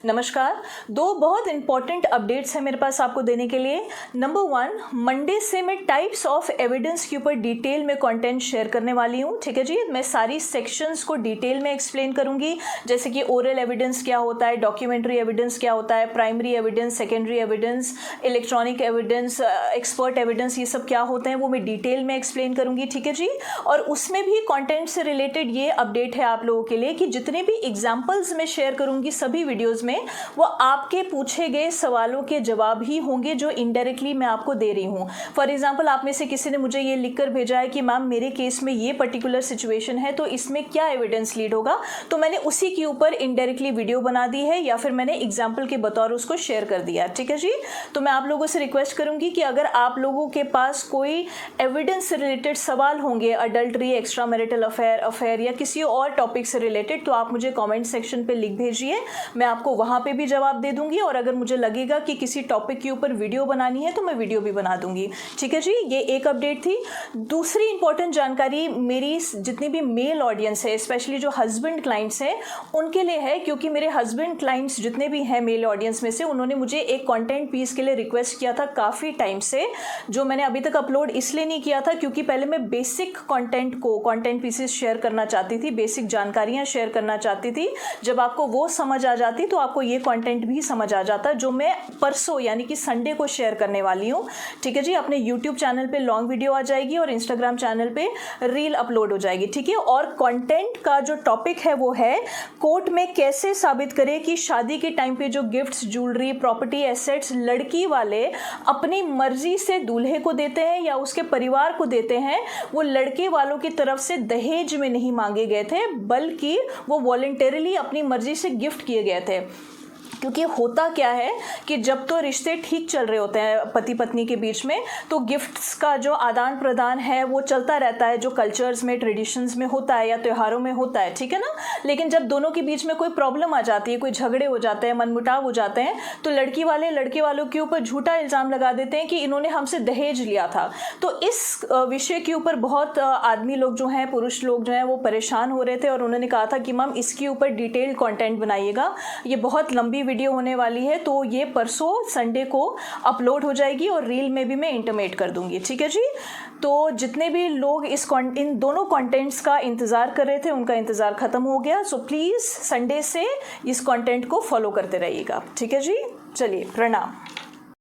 नमस्कार। दो बहुत इंपॉर्टेंट अपडेट्स हैं मेरे पास आपको देने के लिए। नंबर 1, मंडे से मैं टाइप्स ऑफ एविडेंस के ऊपर डिटेल में कंटेंट शेयर करने वाली हूँ। ठीक है जी, मैं सारी सेक्शंस को डिटेल में एक्सप्लेन करूँगी, जैसे कि ओरल एविडेंस क्या होता है, डॉक्यूमेंट्री एविडेंस क्या होता है, primary evidence, secondary evidence, electronic evidence, expert evidence, ये सब क्या होते हैं वो मैं डिटेल में एक्सप्लेन करूँगी। ठीक है जी, और उसमें भी कंटेंट से रिलेटेड ये अपडेट है आप लोगों के लिए कि जितने भी एग्जाम्पल्स मैं शेयर करूँगी सभी वीडियोज़ में वो आपके पूछे गए सवालों के जवाब ही होंगे जो इनडायरेक्टली मैं आपको दे रही हूँ। फॉर एग्जांपल, आप में से किसी ने मुझे ये लिखकर भेजा है कि मैम मेरे केस में ये पर्टिकुलर सिचुएशन है तो इसमें क्या एविडेंस लीड होगा, तो मैंने उसी के ऊपर इनडायरेक्टली वीडियो बना दी है या फिर मैंने एग्जाम्पल के बतौर उसको शेयर कर दिया। ठीक है जी, तो मैं आप लोगों से रिक्वेस्ट करूंगी कि अगर आप लोगों के पास कोई एविडेंस से रिलेटेड सवाल होंगे, अडल्ट्री, एक्स्ट्रा मैरिटल अफेयर या किसी और टॉपिक से रिलेटेड, तो आप मुझे कॉमेंट सेक्शन पर लिख भेजिए, मैं आपको वहाँ पे भी जवाब दे दूंगी। और अगर मुझे लगेगा कि किसी टॉपिक के ऊपर वीडियो बनानी है तो मैं वीडियो भी बना दूंगी। ठीक है जी, ये एक अपडेट थी। दूसरी इंपॉर्टेंट जानकारी मेरी जितनी भी मेल ऑडियंस है, स्पेशली जो हस्बैंड क्लाइंट्स हैं उनके लिए है, क्योंकि मेरे हस्बैंड क्लाइंट्स जितने भी हैं मेल ऑडियंस में से, उन्होंने मुझे एक कंटेंट पीस के लिए रिक्वेस्ट किया था काफ़ी टाइम से, जो मैंने अभी तक अपलोड इसलिए नहीं किया था क्योंकि पहले मैं बेसिक कंटेंट पीसेस शेयर करना चाहती थी, बेसिक जानकारियाँ शेयर करना चाहती थी। जब आपको वो समझ आ जाती तो आपको ये कंटेंट भी समझ आ जाता, जो मैं परसों यानी कि संडे को शेयर करने वाली हूँ। ठीक है जी, अपने यूट्यूब चैनल पे लॉन्ग वीडियो आ जाएगी और इंस्टाग्राम चैनल पे रील अपलोड हो जाएगी। ठीक है, और कंटेंट का जो टॉपिक है वो है कोर्ट में कैसे साबित करें कि शादी के टाइम पे जो गिफ्ट्स, ज्वेलरी, प्रॉपर्टी, एसेट्स लड़की वाले अपनी मर्जी से दूल्हे को देते हैं या उसके परिवार को देते हैं, वो लड़के वालों की तरफ से दहेज में नहीं मांगे गए थे, बल्कि वो वॉलंटरीली अपनी मर्जी से गिफ्ट किए गए थे। क्योंकि होता क्या है कि जब तो रिश्ते ठीक चल रहे होते हैं पति पत्नी के बीच में, तो गिफ्ट्स का जो आदान प्रदान है वो चलता रहता है, जो कल्चर्स में, ट्रेडिशंस में होता है या त्योहारों में होता है। ठीक है ना, लेकिन जब दोनों के बीच में कोई प्रॉब्लम आ जाती है, कोई झगड़े हो जाते हैं, मनमुटाव हो जाते हैं, तो लड़की वाले लड़के वालों के ऊपर झूठा इल्ज़ाम लगा देते हैं कि इन्होंने हमसे दहेज लिया था। तो इस विषय के ऊपर बहुत आदमी लोग जो हैं, पुरुष लोग जो हैं, वो परेशान हो रहे थे और उन्होंने कहा था कि मैम इसके ऊपर डिटेल्ड कंटेंट बनाइएगा, ये बहुत लंबी वीडियो होने वाली है। तो ये परसों संडे को अपलोड हो जाएगी और रील में भी मैं इंटीमेट कर दूंगी। ठीक है जी, तो जितने भी लोग इन दोनों कंटेंट्स का इंतज़ार कर रहे थे उनका इंतज़ार ख़त्म हो गया। सो प्लीज़ संडे से इस कंटेंट को फॉलो करते रहिएगा। ठीक है जी, चलिए, प्रणाम।